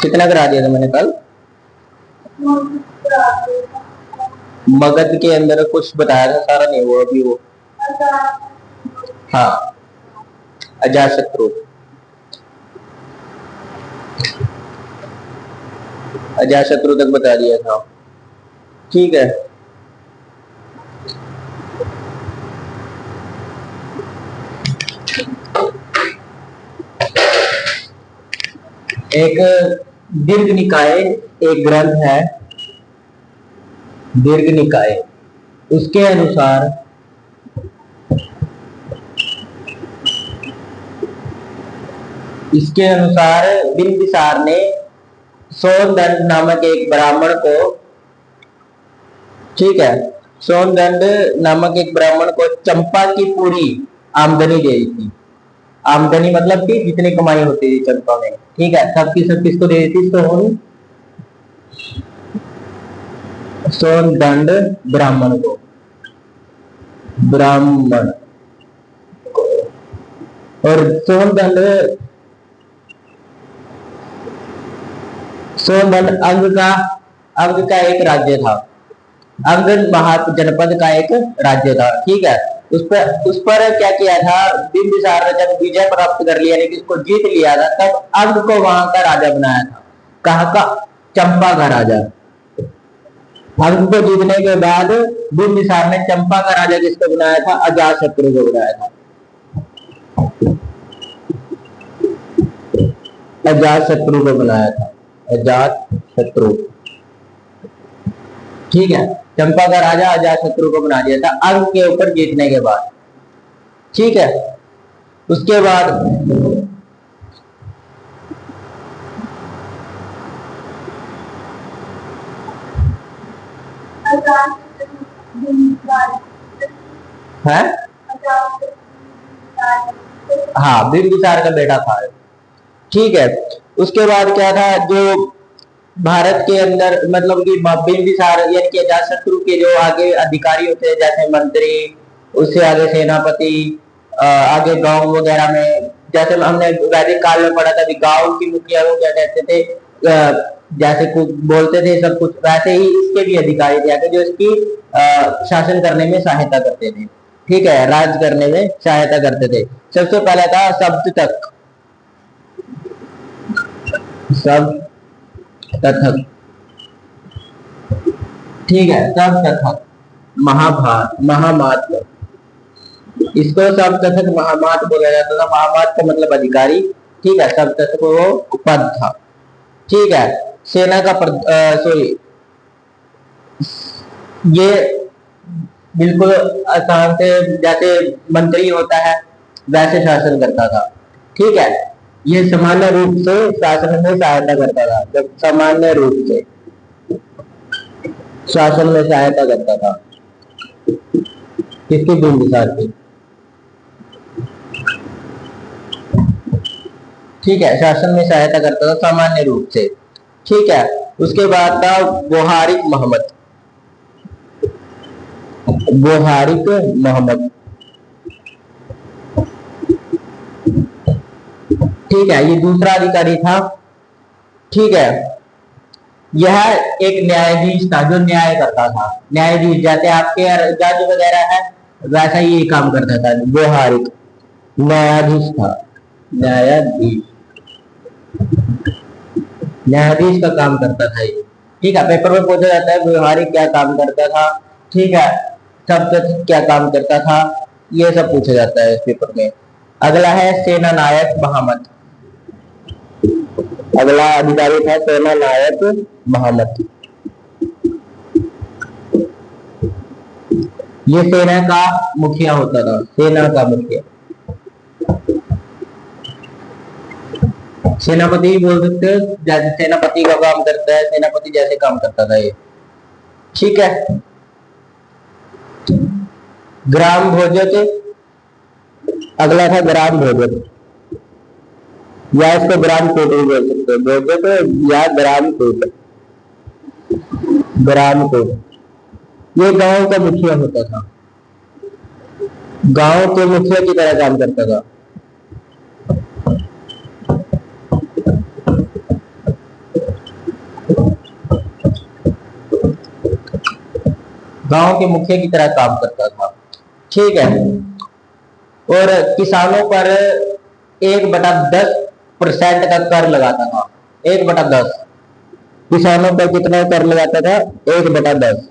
कितना करा दिया था मैंने कल? मगध के अंदर कुछ बताया था, सारा नहीं हुआ अभी वो। हाँ, अजातशत्रु। अजातशत्रु तक बता दिया था। ठीक है, एक दीर्घ निकाय एक ग्रंथ है, दीर्घ निकाय। उसके अनुसार इसके अनुसार बिंबिसार ने सोनदंड नामक एक ब्राह्मण को, ठीक है, सोनदंड नामक एक ब्राह्मण को चंपा की पूरी आमदनी दे दी थी। आमदनी मतलब कि जितनी कमाई होती थी चंपा में, ठीक है, सबकी सब किसको दे दी थी? सोनदंड ब्राह्मण को, ब्राह्मण। और सोनदंड अंग का एक राज्य था। अंग जनपद का एक राज्य था, ठीक है। उस पर क्या किया था बिंबिसार ने? जब विजय प्राप्त कर लिया, लेकिन उसको जीत लिया था, तब अंग को वहां का राजा बनाया था। कहाँ का? चंपा का राजा। अंग को जीतने के बाद बिंबिसार ने चंपा का राजा किसको बनाया था? अजातशत्रु को बनाया था। अजातशत्रु को बनाया था, अजातशत्रु, ठीक है। चंपा का राजा अजातशत्रु को बना दिया था अंग के ऊपर जीतने के बाद, ठीक है। उसके बाद है, हाँ, बिंबिसार का बेटा था, ठीक है। उसके बाद क्या था, जो भारत के अंदर मतलब कि बिंबिसार यानी कि अजातशत्रु के जो आगे अधिकारी होते हैं, जैसे मंत्री, उससे आगे सेनापति, आगे गांव वगैरह में, जैसे हमने वैदिक काल में पढ़ा था, गांव की मुखिया को क्या कहते थे? जैसे कुछ बोलते थे सब कुछ, वैसे ही इसके भी अधिकारी थे आगे, जो इसकी शासन करने में सहायता करते थे, ठीक है, राज करने में सहायता करते थे। सबसे पहला था शब्द तक, सब तथक, ठीक है, सब तथक महामात्र, इसको सब तथक महामात्र बोला जाता था। महामात्र का मतलब अधिकारी, ठीक है, सब तथक वो पद था, ठीक है। सेना का सॉरी, ये बिल्कुल आसान से, जैसे मंत्री होता है वैसे शासन करता था, ठीक है। ये सामान्य रूप से शासन में सहायता करता था, जब सामान्य रूप से शासन में सहायता करता था, किसकी? बिंबिसार की, ठीक है, शासन में सहायता करता था सामान्य रूप से, ठीक है। उसके बाद था बोहारिक मोहम्मद, बोहारिक मोहम्मद, ठीक है, ये दूसरा अधिकारी था, ठीक है। यह एक न्यायाधीश था जो न्याय करता था। न्यायाधीश जैसे आपके जज वगैरह है, वैसा ही ये काम करता था। बोहारिक न्यायाधीश था, न्यायाधीश, न्यायाधीश का काम करता था ये, ठीक है। पेपर में पूछा जाता है व्यवहारिक क्या काम करता था, ठीक है, सब क्या काम करता था, ये सब पूछा जाता है इस पेपर में। अगला है सेना नायक महामत, अगला अधिकारी था सेना नायक महामत। ये सेना का मुखिया होता था, सेना का मुखिया, सेनापति भी बोल सकते हो, जैसे सेनापति का काम करता है, सेनापति जैसे काम करता था ये, ठीक है। ग्राम भोजक, अगला था ग्राम भोजक, या इसको ग्राम कोट भी बोल सकते हो, भोजक या ग्राम कोट, ग्राम कोट। ये गांव का मुखिया होता था, गांव के मुखिया की तरह काम करता था। गांव के मुखिया की तरह काम करता था। ठीक है। और किसानों पर 1/10% का कर लगाता था। 1/10 किसानों पर कितना कर लगाता था? 1/10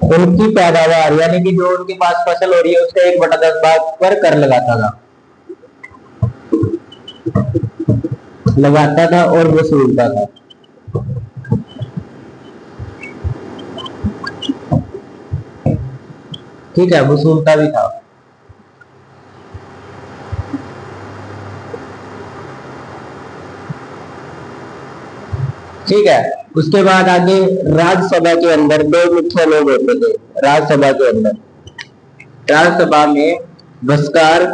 उनकी पैदावार यानी कि जो उनके पास फसल हो रही है उसका 1/10 भाग पर कर लगाता था और वसूलता था। ठीक है, वसूलता भी था। ठीक है। उसके बाद आगे राज्यसभा के अंदर 2 मुख्य लोग होते थे। राज्यसभा के अंदर, राज्यसभा में बस्कार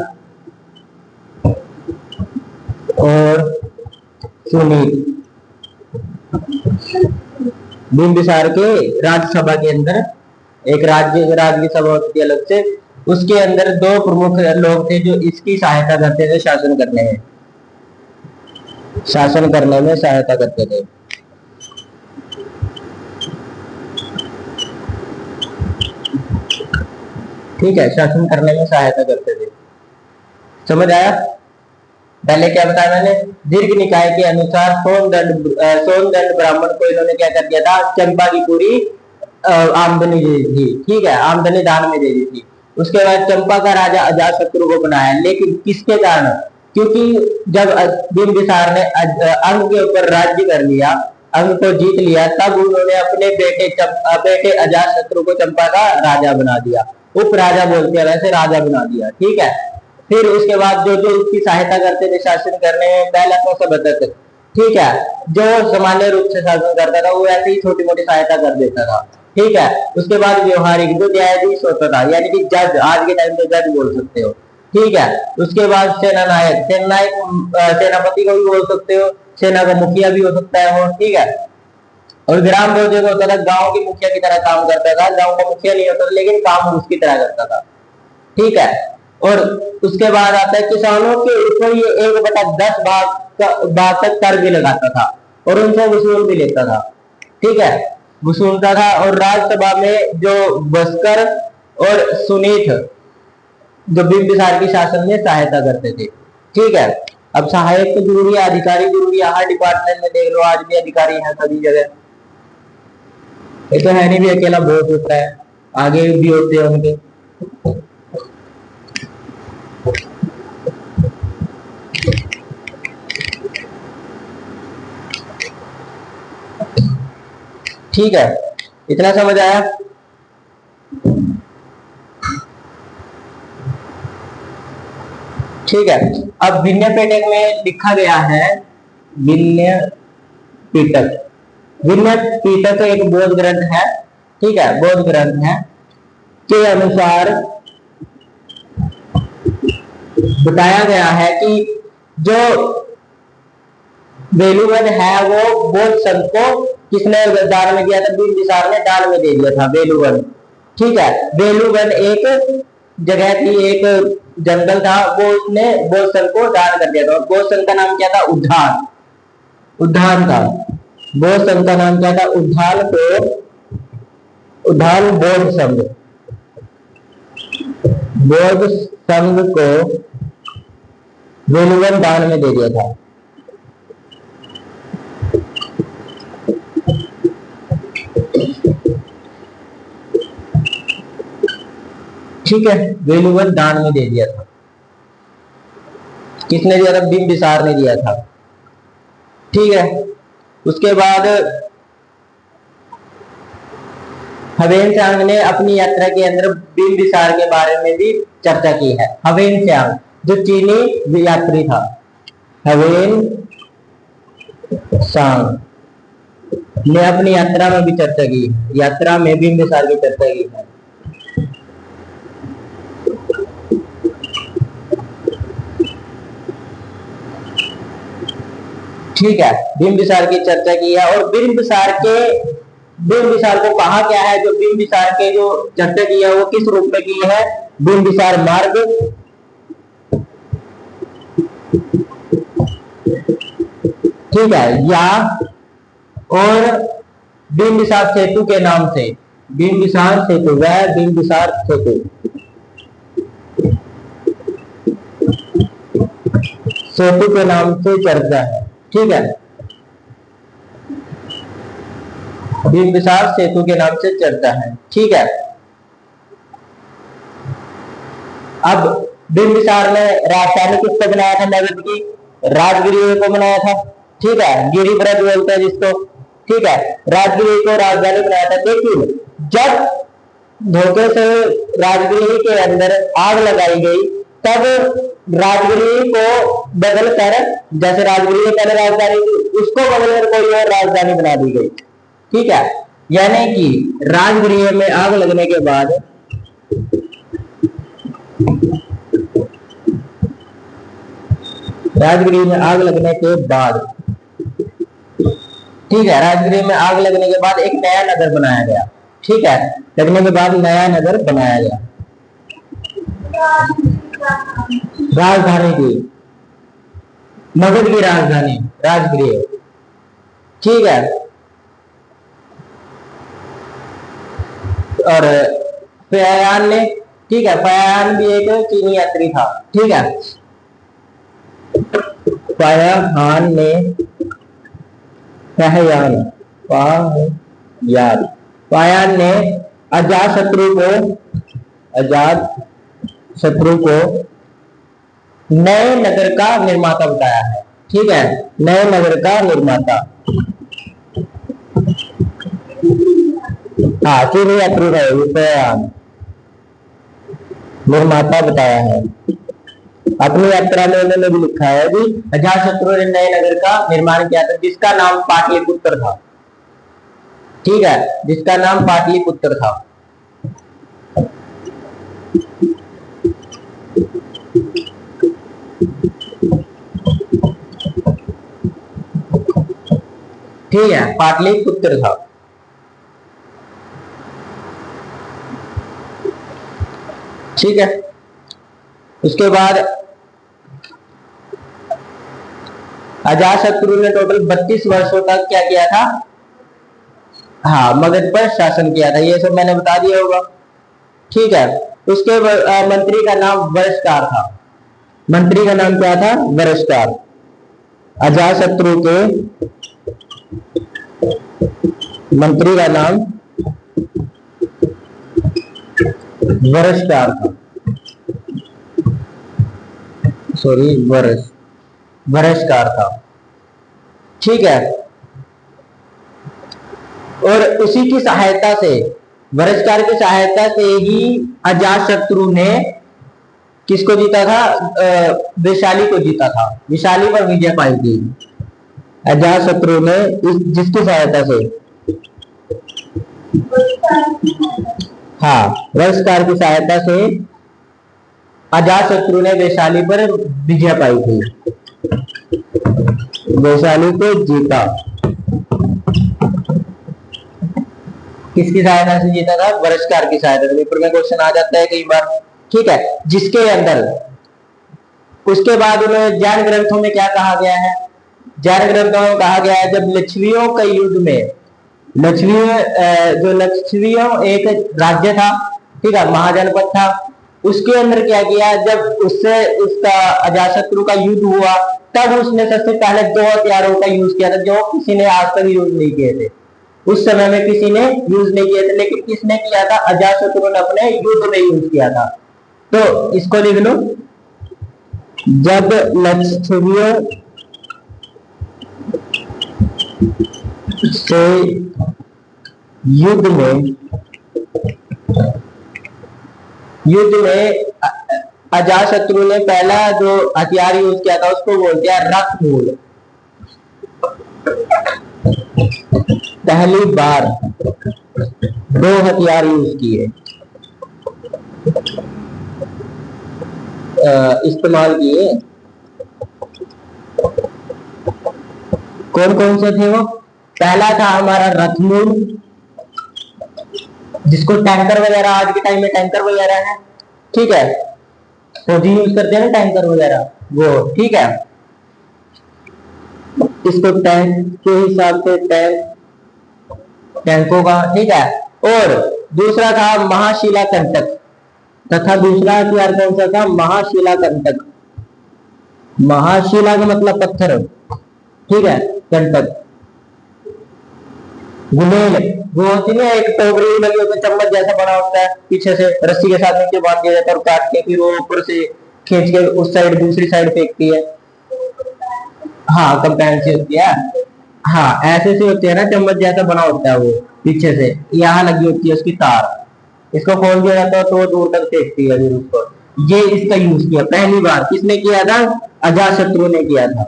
और सुनील। बिंबिसार के राज्यसभा के अंदर एक राज्य सभा होती थी अलग से, उसके अंदर 2 प्रमुख लोग थे जो इसकी सहायता करते थे शासन करने में सहायता करते थे। ठीक है, शासन करने में सहायता करते थे। समझ आया? पहले क्या बताया मैंने? दीर्घ निकाय के अनुसार सोनदंड ब्राह्मण को इन्होंने क्या कर दिया था? चंपा की पूरी आमदनी दे दी थी। ठीक है, आमदनी दान में दे दी थी। उसके बाद चंपा का राजा अजातशत्रु को बनाया, लेकिन किसके कारण? क्योंकि जब बिंबिसार ने अंग के ऊपर राज्य कर लिया, अंग को जीत लिया, तब उन्होंने अपने बेटे अजातशत्रु को चंपा का राजा बना दिया। उप राजा बोलते हैं वैसे, राजा बना दिया। ठीक है। फिर उसके बाद जो जो उसकी सहायता करते थे शासन करने में, पहला तो सबदत्त। ठीक है, जो सामान्य रूप से शासन करता था वो ऐसे ही छोटी मोटी सहायता कर देता था। ठीक है। उसके बाद व्यवहारिक जो न्यायाधीश होता था, यानी कि जज, आज के टाइम पे जज बोल सकते हो। ठीक है। उसके बाद सेना नायक, सेनापति को भी बोल सकते हो, सेना का मुखिया भी हो सकता है वो। ठीक है। और ग्राम प्रयोजक होता था, गांव के मुखिया की तरह काम करता था। गांव का मुखिया नहीं होता था, लेकिन काम उसकी तरह करता था। ठीक है। और उसके बाद आता है किसानों के ऊपर ये 1/10 भाग तक कर भी लगाता था और उनसे वसूल भी लेता था। ठीक है, वसूलता था। और राज्यसभा में जो बस्कर और सुनीत जो बिंबिसार की शासन में सहायता करते थे। ठीक है। अब सहायक तो जरूरी है, अधिकारी जरूरी है। हर डिपार्टमेंट में देख लो, आज भी अधिकारी है सभी जगह। ये तो है नहीं भी अकेला बहुत होता है, आगे भी होते हैं उनके। ठीक है, इतना समझ आया? ठीक है। अब भिन्न पेटक में लिखा गया है, भिन्न पीटक। भिन्न पीटक एक बौद्ध ग्रंथ है। ठीक है, बौद्ध ग्रंथ है के अनुसार बताया गया है कि जो वेलुवन है वो बौद्ध संत को किसने दान में दिया था? बिंबिसार ने दान में दे दिया था वेलुवन। ठीक है, वेलुवन एक जगह थी, एक जंगल था, वो उसने बौद्ध संत को दान कर दिया था। और बौद्ध संत का नाम क्या था? उद्धान। उद्धान था बौद्ध संत का नाम क्या था? उद्धान को उद्धान बौद्ध संघ, बौद्ध संघ को वेलुवन दान में दे दिया था। ठीक है, वेलुवन दान में दे दिया था। किसने दिया था? बिंबिसार ने दिया था। ठीक है। उसके बाद हवेनसांग ने अपनी यात्रा के अंदर बिंबिसार के बारे में भी चर्चा की है। हवेनसांग जो चीनी यात्री था, हवेनसांग ने अपनी यात्रा में भी चर्चा की, यात्रा में बिंबिसार की चर्चा की है। ठीक है, बिंबिसार की चर्चा की है। और बिंबिसार को कहा क्या है? जो बिंबिसार के जो चर्चा की है वो किस रूप में की है? बिंबिसार मार्ग, ठीक है, या और बिंबिसार सेतु के नाम से बिंबिसार सेतु, वह बिंबिसार सेतु सेतु के नाम से चर्चा है। ठीक है, बिंबिसार सेतु के नाम से चर्चा है। ठीक है, अब बिंबिसार ने राजधानी किसको बनाया था मगध की? राजगृह को बनाया था। ठीक है, गिरिव्रत बोलते हैं जिसको। ठीक है, राजगृह को राजधानी बनाया था। लेकिन जब धोखे से राजगृह के अंदर आग लगाई गई, तब राजगृह को बदल कर, जैसे राजगृह पहले राजधानी थी, उसको बदल कर कोई और राजधानी बना दी गई। ठीक है, यानी कि राजगृह में आग लगने के बाद राजगृह में आग लगने के बाद ठीक है, राजगृह में आग लगने के बाद एक नया नगर बनाया गया। ठीक है, लगने के बाद नया नगर बनाया गया राजधानी की, मगध की राजधानी राजगृह। ठीक है, और फयान ने, ठीक है, फयान भी एक चीनी यात्री था। ठीक है, फयान ने फयान फयान ने अजातशत्रु को नए नगर का निर्माता बताया है। ठीक है, नए नगर का निर्माता, हाँ, चीनी यात्री फयान निर्माता बताया है। अपनी यात्रा में उन्होंने भी लिखा है कि अजातशत्रु ने नए नगर का निर्माण किया था, जिसका नाम पाटलिपुत्र था। ठीक है, जिसका नाम पाटलिपुत्र था। ठीक है, पाटलिपुत्र था। ठीक है, उसके बाद अजातशत्रु ने टोटल 32 वर्षों तक क्या किया था? हाँ, मगध पर शासन किया था। ये सब मैंने बता दिया होगा। ठीक है, उसके मंत्री का नाम वरस्कार था। मंत्री का नाम क्या था? वरस्कार। अजातशत्रु के मंत्री का नाम वरस्कार था। सॉरी, वरस्कार था। ठीक है, और उसी की सहायता से, वरस्कार की सहायता से ही अजातशत्रु ने किसको जीता था? वैशाली को जीता था। वैशाली पर विजय पाई थी अजातशत्रु ने, जिसकी सहायता से, हाँ, वरस्कार की सहायता से अजातशत्रु ने वैशाली पर विजय पाई थी, वैशाली को जीता। किसकी सहायता से जीता था? वरस्कार की सहायता से। पेपर में क्वेश्चन आ जाता है कई बार। ठीक है, जिसके अंदर उसके बाद उन्हें जैन ग्रंथों में क्या कहा गया है? जैन ग्रंथों में कहा गया है, जब लक्षणियों के युद्ध में, लक्षणियों एक राज्य था, ठीक है, महाजनपद था, उसके अंदर क्या किया, जब उससे उसका अजातशत्रु का युद्ध हुआ, तब उसने सबसे पहले 2 हथियारों का यूज किया था, जो किसी ने आज तक यूज नहीं किए थे। उस समय में किसी ने यूज नहीं किए थे, लेकिन किसने किया था? अजातशत्रु ने अपने युद्ध में यूज किया था। तो इसको लिख लो, जब लक्षणियों से युद्ध में अजातशत्रु ने पहला जो हथियार यूज किया था, उसको बोलते हैं रथमूल। पहली बार 2 हथियार यूज किए, इस्तेमाल किए। कौन कौन से थे वो? पहला था हमारा रथमूल, जिसको टैंकर वगैरह, आज के टाइम में टैंकर वगैरह है, ठीक है, फौजी यूज करते हैं ना टैंकर वगैरह, वो। ठीक है, इसको टैंक के हिसाब से टैंक, टैंकों का, ठीक है। और दूसरा था महाशिलाकंटक, तथा दूसरा हथियार कौन सा था? महाशिलाकंटक। महाशिला का मतलब पत्थर, ठीक है, कंटक। गुलेल, वो होती है एक टोकरी लगी होती है, चम्मच जैसा बना होता है, पीछे से रस्सी के साथ नीचे बांध दिया जाता है और काट के फिर वो ऊपर से खींच के उस साइड दूसरी साइड फेंकती है। हाँ, कंपेन से होती है। हाँ, ऐसे से होती है ना, चम्मच जैसा बना होता है वो, पीछे से यहाँ लगी होती है उसकी तार, इसको खोल दिया जाता है तो वो दूर तक फेंकती है फिर उसको। ये इसका यूज किया पहली बार, किसने किया था? अजातशत्रु ने किया था।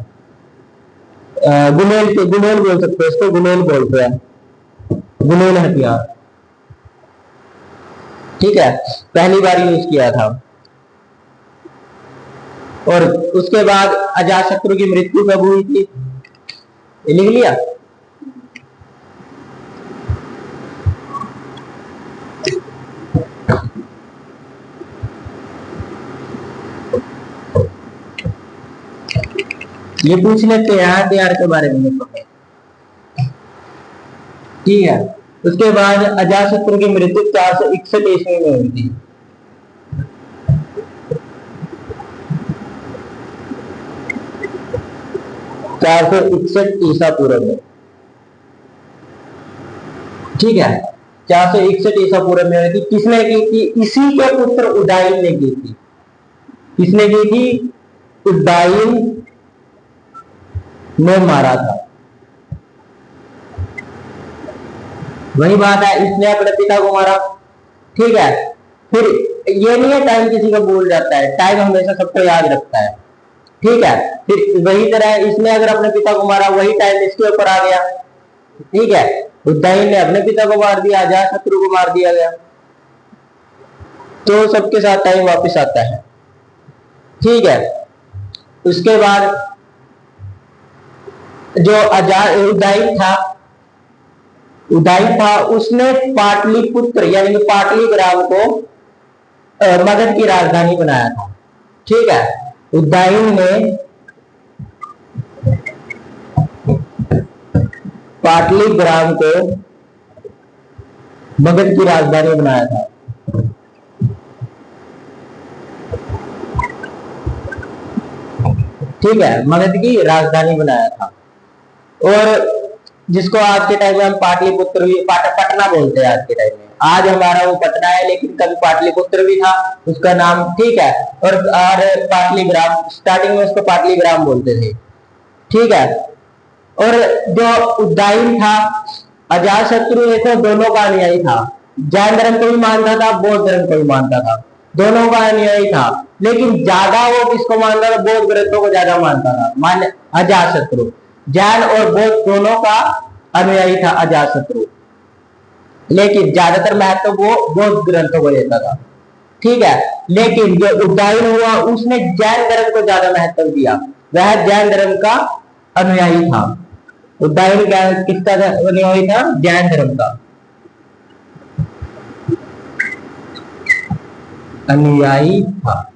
गुलेल के, गुलेल बोल सकते हैं इसको, गुलेल बोलते हैं, गुलेल हथियार, ठीक है, पहली बार यूज किया था। और उसके बाद अजातशत्रु की मृत्यु कब हुई थी? लिख लिया? ये पूछ लेते हैं हथियार के बारे में, ठीक है। उसके बाद अजातशत्रु की मृत्यु 461 ईस्वी में हुई थी। 461 ईसा पूर्व में, ठीक है, 461 ईसा पूर्व में हुई थी। किसने की थी? इसी के पुत्र उदाइन ने की थी। किसने की थी? उदाइन ने मारा था। वही बात है, इसने अपने पिता को मारा, ठीक है। फिर ये नहीं है टाइम किसी का भूल जाता है, टाइम हमेशा सबको याद रखता है, ठीक है। फिर वही तरह इसने अगर अपने पिता को मारा, वही टाइम इसके ऊपर आ गया, ठीक है। उदयन ने अपने पिता को मार दिया, अजातशत्रु को मार दिया गया, तो सबके साथ टाइम वापस आता है, ठीक है। उसके बाद जो उदयन था उसने पाटलिपुत्र यानी पाटलिग्राम को मगध की राजधानी बनाया था, ठीक है। उदयन ने पाटलिग्राम को मगध की राजधानी बनाया था। ठीक है, मगध की राजधानी बनाया था। और जिसको आज के टाइम में हम पाटलिपुत्र भी पटना बोलते हैं आज के टाइम में। आज हमारा वो पटना है, लेकिन कभी पाटलिपुत्र भी था उसका नाम, ठीक है। और पाटलिग्राम, स्टार्टिंग में उसको पाटलिग्राम बोलते थे, ठीक है। और जो उदयन था, अजातशत्रु तो दोनों का अनुयायी था, जैन धर्म को भी मानता था, बौद्ध धर्म को भी मानता था, दोनों का अनुयायी था। लेकिन ज्यादा वो किसको मानता था? बौद्ध ग्रंथों को ज्यादा मानता था, मान अजातशत्रु। जैन और बौद्ध दोनों का अनुयायी था अजातशत्रु, लेकिन ज्यादातर महत्व वो बौद्ध ग्रंथों को देता था, ठीक है। लेकिन जो उदयन हुआ उसने जैन धर्म को ज्यादा महत्व दिया, वह जैन धर्म का अनुयायी था। उदयन किसका अनुयायी था? जैन धर्म का अनुयायी था,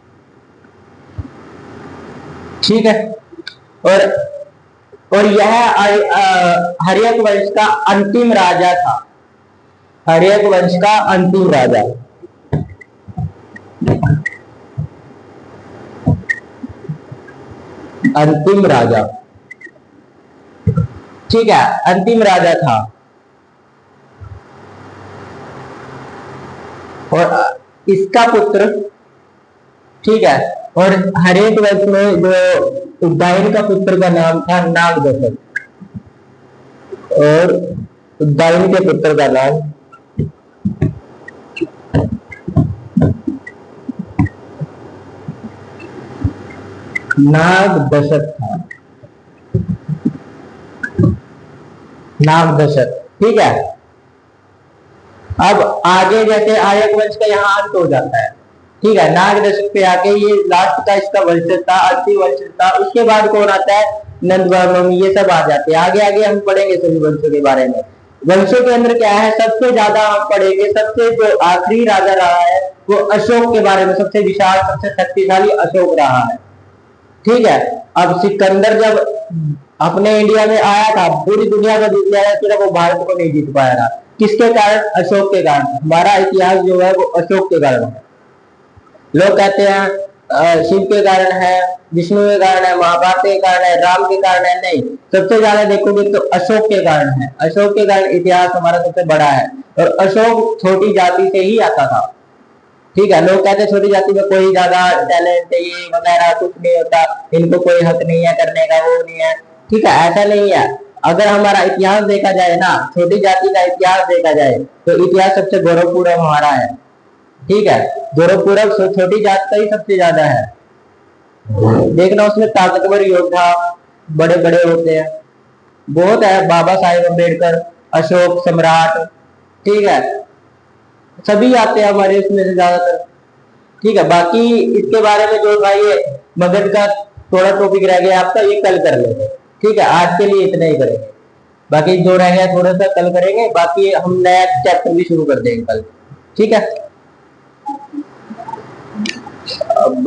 ठीक है। और यह हर्यक वंश का अंतिम राजा था, हर्यक वंश का अंतिम राजा, अंतिम राजा, ठीक है, अंतिम राजा था। और इसका पुत्र, ठीक है, और हरेक वंश में जो उदयन का पुत्र का नाम था नागदशक, और उदयन के पुत्र का नाम नागदशक था, नागदशक, ठीक है। अब आगे जैसे आर्यक वंश का यहाँ अंत हो जाता है, ठीक है, नागदशक पे आके ये लास्ट का इसका वंशज था, अंतिम वंशज था। उसके बाद कौन आता है? नंदवर्मन, ये सब आ जाते हैं। आगे आगे हम पढ़ेंगे सभी वंशों के बारे में। वंशों के अंदर क्या है, सबसे ज्यादा हम पढ़ेंगे, सबसे जो आखिरी राजा रहा है वो अशोक के बारे में, सबसे विशाल सबसे शक्तिशाली अशोक रहा है, ठीक है। अब सिकंदर जब अपने इंडिया में आया था, पूरी दुनिया को जीत लिया, सिर्फ वो भारत को नहीं जीत पाया था। किसके कारण? अशोक के कारण। हमारा इतिहास जो है वो अशोक के कारण है। लोग कहते हैं शिव के कारण है, विष्णु के कारण है, महाभारत के कारण है, राम के कारण है। नहीं, सबसे ज्यादा देखोगे तो अशोक के कारण है। अशोक के कारण इतिहास हमारा सबसे बड़ा है। और अशोक छोटी जाति से ही आता था। ठीक है, लोग कहते हैं छोटी जाति में कोई ज्यादा टैलेंट है, ये वगैरह कुछ नहीं होता, इनको कोई हक नहीं है करने का, वो नहीं है। ठीक है, ऐसा नहीं है। अगर हमारा इतिहास देखा जाए ना, छोटी जाति का इतिहास देखा जाए, तो इतिहास सबसे गौरवपूर्ण हमारा है। ठीक है, गौरवपूर्ण छोटी जात का ही सबसे ज्यादा है। देखना, उसमें ताकतवर योद्धा बड़े बड़े होते हैं, बहुत है। बाबा साहेब अम्बेडकर, अशोक सम्राट, ठीक है, सभी आते हैं हमारे इसमें से ज्यादातर। ठीक है, बाकी इसके बारे में जो था ये मगध का थोड़ा टॉपिक रह गया आपका, ये कल कर लेंगे। ठीक है, आज के लिए इतना ही करेंगे, बाकी जो रह गया थोड़ा सा कल करेंगे। बाकी हम नया चैप्टर भी शुरू कर देंगे कल। ठीक है, अब